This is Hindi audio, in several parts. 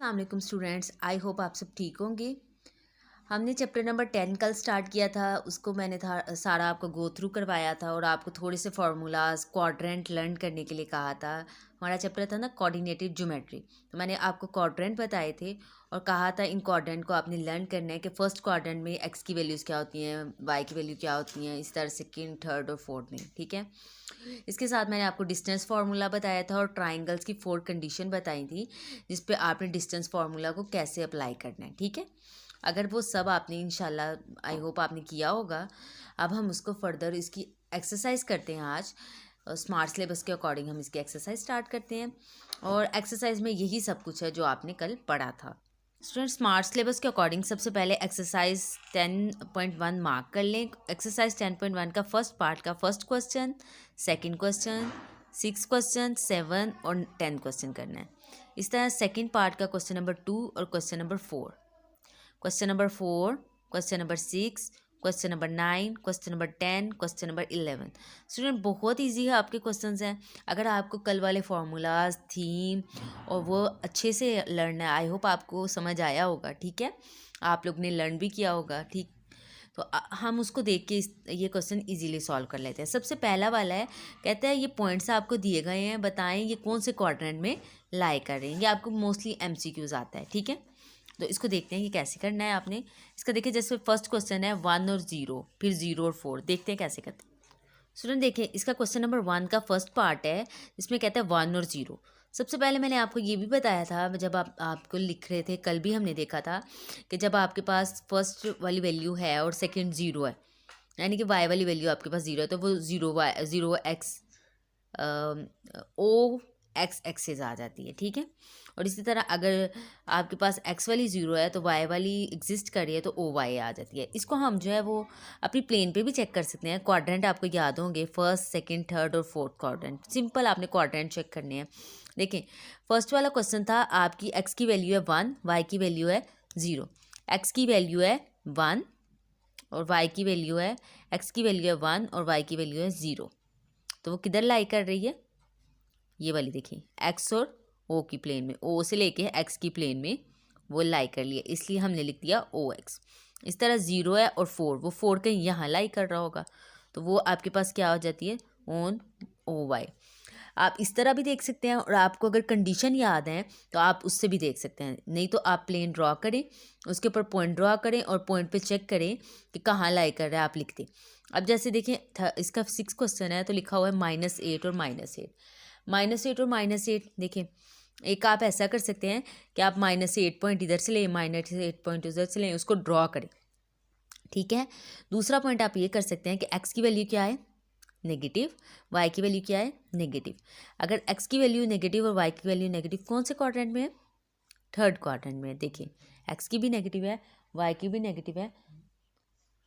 अस्सलाम स्टूडेंट्स, आई होप आप सब ठीक होंगे। हमने चैप्टर नंबर 10 कल स्टार्ट किया था। उसको मैंने सारा आपको गो थ्रू करवाया था और आपको थोड़े से फार्मूलाज क्वाड्रेंट लर्न करने के लिए कहा था। हमारा चैप्टर था ना कोऑर्डिनेटेड ज्योमेट्री, तो मैंने आपको क्वाड्रेंट बताए थे और कहा था इन क्वाड्रेंट को आपने लर्न करना है कि फर्स्ट क्वाड्रेंट में एक्स की वैल्यूज़ क्या होती हैं, वाई की वैल्यू क्या होती हैं, इस तरह सेकेंड, थर्ड और फोर्थ में। ठीक है, इसके साथ मैंने आपको डिस्टेंस फार्मूला बताया था और ट्राइंगल्स की 4 कंडीशन बताई थी जिस पे आपने डिस्टेंस फार्मूला को कैसे अप्लाई करना है। ठीक है, अगर वो सब आपने इंशाल्लाह आई होप आपने किया होगा। अब हम उसको फर्दर इसकी एक्सरसाइज करते हैं। आज स्मार्ट सिलेबस के अकॉर्डिंग हम इसकी एक्सरसाइज स्टार्ट करते हैं और एक्सरसाइज में यही सब कुछ है जो आपने कल पढ़ा था। स्टूडेंट, स्मार्ट सिलेबस के अकॉर्डिंग सबसे पहले एक्सरसाइज 10.1 मार्क कर लें। एक्सरसाइज 10.1 का फर्स्ट पार्ट का first question, second question, 6 question, 7 और 10 क्वेश्चन करना है। इस तरह सेकंड पार्ट का क्वेश्चन नंबर 2 और question number 4, question number 4, question number 6, question number 9, question number 10, question number 11। Student, बहुत इजी है आपके क्वेश्चंस हैं। अगर आपको कल वाले फार्मूलाज, थीम और वो अच्छे से लर्न है, आई होप आपको समझ आया होगा। ठीक है, आप लोग ने लर्न भी किया होगा। ठीक, तो हम उसको देख के ये क्वेश्चन इजीली सॉल्व कर लेते हैं। सबसे पहला वाला है, कहता है ये पॉइंट्स आपको दिए गए हैं, बताएं ये कौन से क्वाड्रेंट में लाई कर रहे हैं। ये आपको मोस्टली एमसीक्यूज आता है। ठीक है, तो इसको देखते हैं कि कैसे करना है आपने। इसका देखिए, जैसे फर्स्ट क्वेश्चन है 1 और 0, फिर 0 और 4। देखते हैं कैसे करते हैं। स्टूडेंट देखिए, इसका क्वेश्चन नंबर 1 का फर्स्ट पार्ट है, इसमें कहता है 1 और 0। सबसे पहले मैंने आपको ये भी बताया था जब आपको लिख रहे थे, कल भी हमने देखा था कि जब आपके पास फर्स्ट वाली वैल्यू है और सेकंड 0 है, यानी कि वाई वाली वैल्यू आपके पास 0 है, तो वो 0 एक्स ओ एक्स एक्सेस आ जाती है। ठीक है, और इसी तरह अगर आपके पास एक्स वाली 0 है तो वाई वाली एग्जिस्ट कर रही है तो ओ वाई आ जाती है। इसको हम जो है वो अपनी प्लेन पे भी चेक कर सकते हैं। क्वाड्रेंट आपको याद होंगे, फर्स्ट, सेकंड, थर्ड और फोर्थ क्वाड्रेंट। सिंपल आपने क्वाड्रेंट चेक करने हैं। देखें, फर्स्ट वाला क्वेश्चन था, आपकी एक्स की वैल्यू है 1, वाई की वैल्यू है 0। एक्स की वैल्यू है 1 और वाई की वैल्यू है, एक्स की वैल्यू है 1 और वाई की वैल्यू है 0। तो वो किधर लाई कर रही है, ये वाली देखिए, एक्स और ओ की प्लेन में, ओ से लेके एक्स की प्लेन में वो लाई कर लिया, इसलिए हमने लिख दिया ओ एक्स। इस तरह 0 है और 4, वो 4 कहीं यहाँ लाई कर रहा होगा, तो वो आपके पास क्या हो जाती है, ऑन ओ वाई। आप इस तरह भी देख सकते हैं और आपको अगर कंडीशन याद है तो आप उससे भी देख सकते हैं। नहीं तो आप प्लेन ड्रॉ करें, उसके ऊपर पॉइंट ड्रॉ करें और पॉइंट पे चेक करें कि कहाँ लाई कर रहा है, आप लिख दें। अब जैसे देखें, इसका 6 क्वेश्चन है तो लिखा हुआ है -8 और -8। -8 और -8 देखें, एक आप ऐसा कर सकते हैं कि आप -8 पॉइंट इधर से लें, -8 पॉइंट उधर से लें, उसको ड्रॉ करें। ठीक है, दूसरा पॉइंट आप ये कर सकते हैं कि एक्स की वैल्यू क्या है, नेगेटिव, वाई की वैल्यू क्या है, नेगेटिव। अगर एक्स की वैल्यू नेगेटिव और वाई की वैल्यू नेगेटिव, कौन से क्वाड्रेंट में है, थर्ड क्वाड्रेंट में है। देखिए, एक्स की भी नेगेटिव है, वाई की भी नेगेटिव है,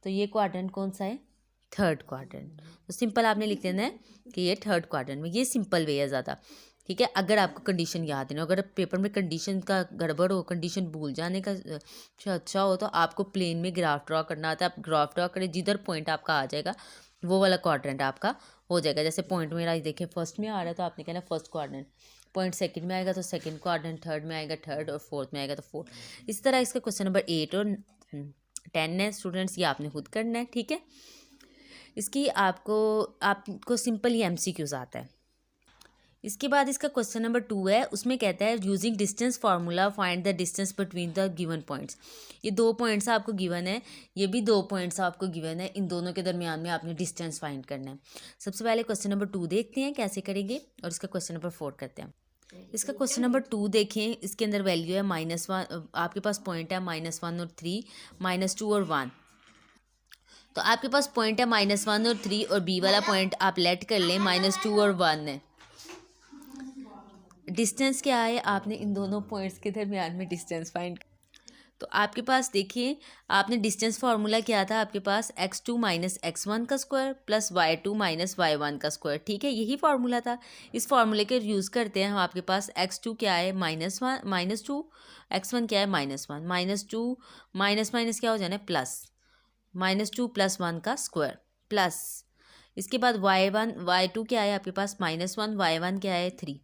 तो ये क्वाड्रेंट कौन सा है, थर्ड क्वाड्रेंट। तो सिंपल आपने लिख देना है कि ये थर्ड क्वाड्रेंट में। ये सिंपल वे है ज़्यादा। ठीक है, अगर आपको कंडीशन याद नहीं हो, अगर पेपर में कंडीशन का गड़बड़ हो, कंडीशन भूल जाने का अच्छा हो, तो आपको प्लेन में ग्राफ ड्रॉ करना आता है। आप ग्राफ ड्रॉ करें, जिधर पॉइंट आपका आ जाएगा वो वाला क्वाड्रेंट आपका हो जाएगा। जैसे पॉइंट मेरा देखिए फर्स्ट में आ रहा है तो आपने कहना फर्स्ट क्वाड्रेंट, पॉइंट सेकंड में आएगा तो सेकंड क्वाड्रेंट, थर्ड में आएगा थर्ड और फोर्थ में आएगा तो फोर्थ। इस तरह इसका क्वेश्चन नंबर 8 और 10 है स्टूडेंट्स, ये आपने खुद करना है। ठीक है, इसकी आपको सिंपल ही एमसीक्यूज आता है। इसके बाद इसका क्वेश्चन नंबर 2 है, उसमें कहता है using distance formula find the distance between the given points. ये 2 पॉइंट्स आपको गिवन है, ये भी 2 पॉइंट्स आपको गिवन है, इन दोनों के दरमियान में आपने डिस्टेंस फाइंड करना है। सबसे पहले क्वेश्चन नंबर 2 देखते हैं कैसे करेंगे और इसका क्वेश्चन नंबर 4 करते हैं। इसका क्वेश्चन नंबर 2 देखें, इसके अंदर वैल्यू है -1, आपके पास पॉइंट है -1 और 3, -2 और 1। तो आपके पास पॉइंट है -1 और 3 और बी वाला पॉइंट आप लेट कर लें -2 और 1 है। डिस्टेंस क्या है, आपने इन दोनों पॉइंट्स के दरमियान में डिस्टेंस फाइंड। तो आपके पास देखिए, आपने डिस्टेंस फार्मूला क्या था, आपके पास x2 - x1 का स्क्वायर प्लस y2 - y1 का स्क्वायर। ठीक है, यही फार्मूला था। इस फार्मूले के यूज़ करते हैं हम। आपके पास x2 क्या है, -2, x1 क्या है, -1, -2 माइनस माइनस क्या हो जाना है, प्लस, -2 + 1 का स्क्वायर प्लस। इसके बाद y2 क्या है आपके पास, -1, y1 क्या है 3,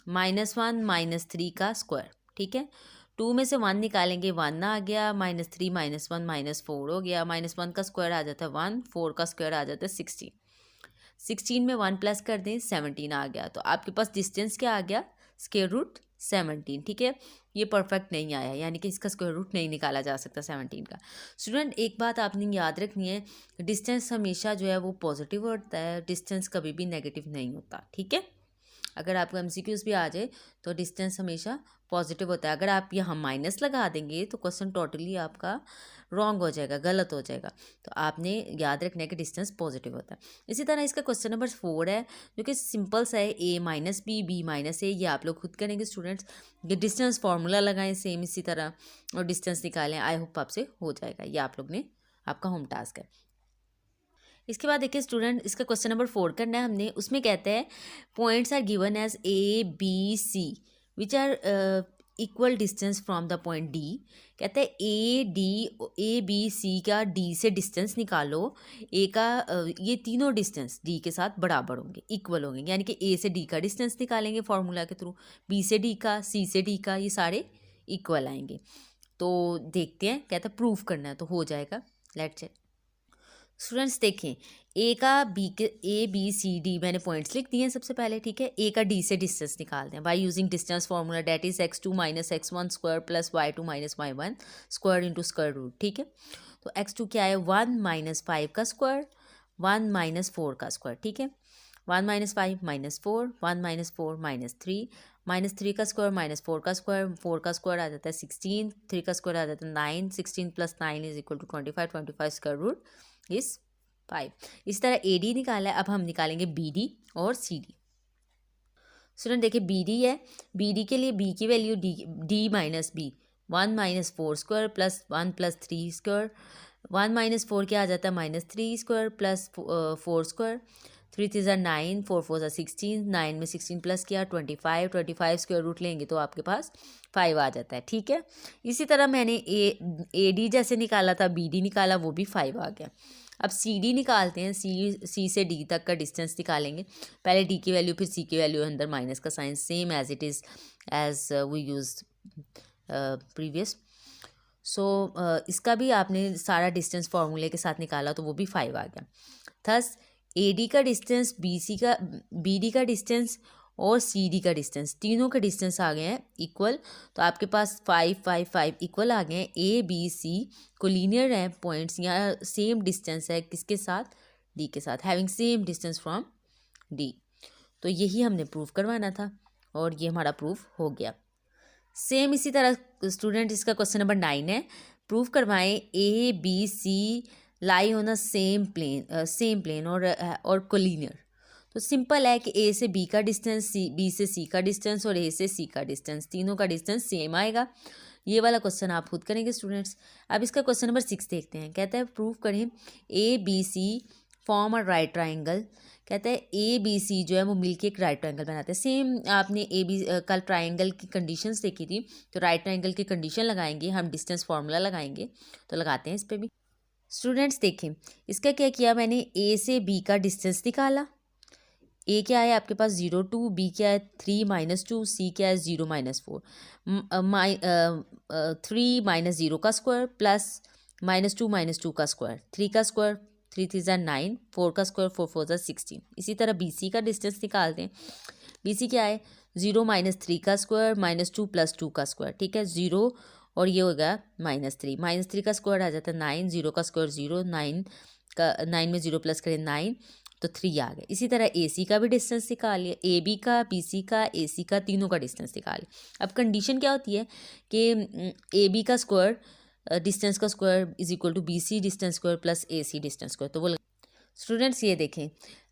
-1 - 3 का स्क्वायर। ठीक है, 2 में से 1 निकालेंगे, 1 आ गया, -3 -1 -4 हो गया, -1 का स्क्वायर आ जाता है 1, 4 का स्क्वायर आ जाता है 16, 16 में 1 प्लस कर दें 17 आ गया। तो आपके पास डिस्टेंस क्या आ गया, स्क्वायर रूट 17, ठीक है। ये परफेक्ट नहीं आया, यानी कि इसका स्क्वायर रूट नहीं निकाला जा सकता 17 का। स्टूडेंट एक बात आपने याद रखनी है, डिस्टेंस हमेशा जो है वो पॉजिटिव होता है, डिस्टेंस कभी भी नेगेटिव नहीं होता, ठीक है। अगर आपको एमसीक्यूज भी आ जाए तो डिस्टेंस हमेशा पॉजिटिव होता है। अगर आप यहाँ माइनस लगा देंगे तो क्वेश्चन टोटली आपका रॉन्ग हो जाएगा, गलत हो जाएगा। तो आपने याद रखना है कि डिस्टेंस पॉजिटिव होता है। इसी तरह इसका क्वेश्चन नंबर 4 है, जो कि सिंपल सा है, a माइनस बी माइनस ए। ये आप लोग खुद करेंगे स्टूडेंट्स। ये डिस्टेंस फार्मूला लगाएं सेम इसी तरह और डिस्टेंस निकालें। आई होप आपसे हो जाएगा। ये आप लोग ने, आपका होम टास्क है। इसके बाद देखिए स्टूडेंट, इसका क्वेश्चन नंबर 4 करना है हमने। उसमें कहते हैं points are given as A B C which are equal distance from the point D. कहते हैं ए बी सी का डी से डिस्टेंस निकालो। ए का ये तीनों डिस्टेंस डी के साथ बराबर होंगे, इक्वल होंगे, यानी कि ए से डी का डिस्टेंस निकालेंगे फॉर्मूला के थ्रू, बी से डी का, सी से डी का, ये सारे इक्वल आएंगे। तो देखते हैं, कहते हैं प्रूफ करना है, तो हो जाएगा। Let's check. स्टूडेंट्स देखें, ए बी सी डी मैंने पॉइंट्स लिख दिए हैं सबसे पहले, ठीक है। ए का डी से डिस्टेंस निकालते हैं by using distance formula, that is x2 minus x1 square plus y2 minus y1 square into square root, ठीक है। तो x2 क्या है, 1 माइनस 5 का स्क्वायर, 1 माइनस 4 का स्क्वायर, ठीक है। 1 minus 5 minus 4, 1 minus 4 minus 3, minus 3 का स्क्वायर माइनस 4 का स्क्वायर, 4 का स्क्वायर आ जाता है 16, 3 का स्क्वायर आ जाता है 9, 16 plus 9 is equal to 25, 25 square root is 5। इस तरह ए डी निकाला है। अब हम निकालेंगे बी डी और सी डी। स्टूडेंट देखिए, बी डी है, बी डी के लिए बी की value D minus B, 1 minus 4 square plus 1 plus 3 square, 1 minus 4 क्या आ जाता है, माइनस 3 स्क्वायर प्लस 4 स्क्वायर, 3 3 ज़ा 9, 4 4 ज़ा 16, 9 में 16 प्लस किया 25, 25 स्क्वायर रूट लेंगे तो आपके पास 5 आ जाता है, ठीक है। इसी तरह मैंने ए डी जैसे निकाला था, बी डी निकाला, वो भी 5 आ गया। अब सी डी निकालते हैं, सी से डी तक का डिस्टेंस निकालेंगे। पहले डी की वैल्यू फिर सी की वैल्यू, अंदर माइनस का sign, same as it is as we use previous. So इसका भी आपने सारा डिस्टेंस फार्मूले के साथ निकाला तो वो भी 5 आ गया। थस ए डी का डिस्टेंस, बी डी का डिस्टेंस और सी डी का डिस्टेंस, तीनों के डिस्टेंस आ गए हैं इक्वल। तो आपके पास 5 5 5 इक्वल आ गए हैं। ए बी सी को लीनियर है पॉइंट्स, यहाँ सेम डिस्टेंस है किसके साथ, डी के साथ, having same distance from D. तो यही हमने प्रूफ करवाना था और ये हमारा प्रूफ हो गया। सेम इसी तरह स्टूडेंट इसका क्वेश्चन नंबर 9 है। प्रूफ करवाएं A B C lie on a same plane और कोलिनियर। तो सिंपल है कि ए से बी का डिस्टेंस, बी से सी का डिस्टेंस और ए से सी का डिस्टेंस, तीनों का डिस्टेंस सेम आएगा। ये वाला क्वेश्चन आप खुद करेंगे स्टूडेंट्स। अब इसका क्वेश्चन नंबर 6 देखते हैं। कहता है प्रूफ करें A B C form a right triangle. कहता है ए बी सी जो है वो मिलके एक राइट ट्राइंगल बनाते हैं। सेम आपने ए बी कल ट्राइंगल की कंडीशंस देखी थी, तो राइट ट्राइंगल की कंडीशन लगाएंगे हम, डिस्टेंस फार्मूला लगाएंगे। तो लगाते हैं इस पर भी। स्टूडेंट्स देखें, इसका क्या किया मैंने, ए से बी का डिस्टेंस निकाला। ए क्या है आपके पास 0 2, बी क्या है 3 माइनस 2, सी क्या है 0 माइनस 4, 3 माइनस 0 का स्क्वायर प्लस माइनस टू का स्क्वायर, 3 का स्क्वायर 3 3 ज़ा 9, 4 का स्क्वायर 4 4 ज़ा 16। इसी तरह बी सी का डिस्टेंस निकालते हैं। बी सी क्या है 0 माइनस 3 का स्क्वायर -2 प्लस 2 का स्क्वायर, ठीक है। 0 और ये होगा -3 का स्क्वायर आ जाता है 9, 0 का स्क्वायर 0, 9 में 0 प्लस करें 9 तो 3 आ गए। इसी तरह ए सी का भी डिस्टेंस निकाल लिया, ए बी का, बी सी का, ए सी का, तीनों का डिस्टेंस निकाल लिया। अब कंडीशन क्या होती है कि ए बी का स्क्वायर डिस्टेंस का square is equal to B C distance square plus A C distance square. तो वो स्टूडेंट्स ये देखें,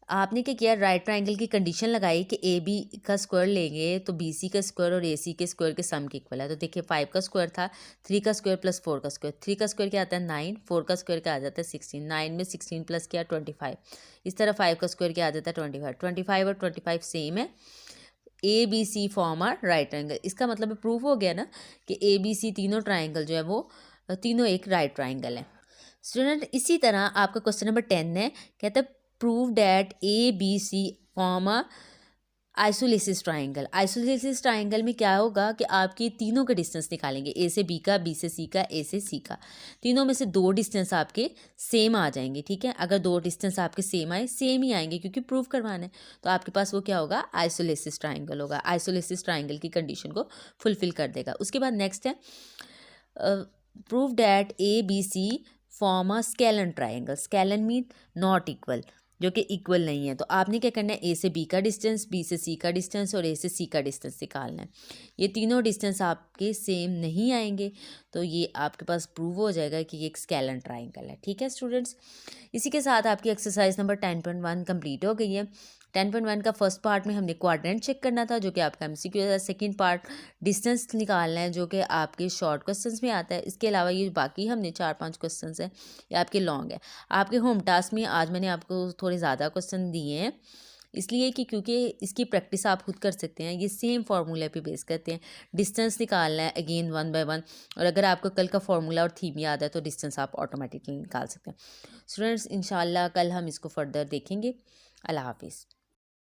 आपने क्या किया, राइट ट्राइंगल की कंडीशन लगाई कि ए बी का स्क्वायर लेंगे तो बी सी का स्क्वायर और ए सी के स्क्वायर के सम के इक्वल है। तो देखिए 5 का स्क्वायर था, 3 का स्क्वायर प्लस 4 का स्क्वायर, 3 का स्क्वायर क्या आता है 9, 4 का स्क्वायर क्या आ जाता है 16, 9 में 16 प्लस किया 25, इस तरह 5 का स्क्वायर क्या आ जाता है 25, 25 और 25 सेम है। A B C form are right triangle. इसका मतलब प्रूफ हो गया ना कि ए बी सी तीनों ट्राइंगल जो है वो तीनों एक राइट ट्राइंगल है। स्टूडेंट इसी तरह आपका क्वेश्चन नंबर 10 है। कहता है prove that A B C form a isosceles triangle में क्या होगा कि आपकी तीनों का डिस्टेंस निकालेंगे, ए से बी का, बी से सी का, ए से सी का। तीनों में से 2 डिस्टेंस आपके सेम आ जाएंगे, ठीक है। अगर 2 डिस्टेंस आपके सेम आए, सेम ही आएंगे क्योंकि प्रूव करवाना है, तो आपके पास वो क्या होगा, आइसोलेसिस ट्राइंगल होगा। आइसोलेसिस ट्राइंगल की कंडीशन को फुलफिल कर देगा। उसके बाद नेक्स्ट है prove that A B C form a scalene triangle. Scalene mean not equal, जो कि इक्वल नहीं है। तो आपने क्या करना है, ए से बी का डिस्टेंस, बी से सी का डिस्टेंस और ए से सी का डिस्टेंस निकालना है। ये तीनों डिस्टेंस आपके सेम नहीं आएंगे, तो ये आपके पास प्रूव हो जाएगा कि ये एक स्केलन ट्राइंगल है, ठीक है स्टूडेंट्स। इसी के साथ आपकी एक्सरसाइज नंबर 10.1 कंप्लीट हो गई है। 10.1 का फर्स्ट पार्ट में हमने क्वाड्रेंट चेक करना था, जो कि आपका एमसीक्यू है। सेकंड पार्ट डिस्टेंस निकालना है, जो कि आपके शॉर्ट क्वेश्चंस में आता है। इसके अलावा ये बाकी हमने 4-5 क्वेश्चंस हैं, ये आपके लॉन्ग है। आपके होम टास्क में आज मैंने आपको थोड़े ज़्यादा क्वेश्चन दिए हैं, इसलिए कि क्योंकि इसकी प्रैक्टिस आप खुद कर सकते हैं। ये सेम फार्मूला पे बेस करते हैं। डिस्टेंस निकालना है अगेन 1 बाय 1, और अगर आपको कल का फार्मूला और थीम याद है तो डिस्टेंस आप ऑटोमेटिकली निकाल सकते हैं। स्टूडेंट्स, इंशाल्लाह कल हम इसको फर्दर देखेंगे। अल्लाह हाफिज़।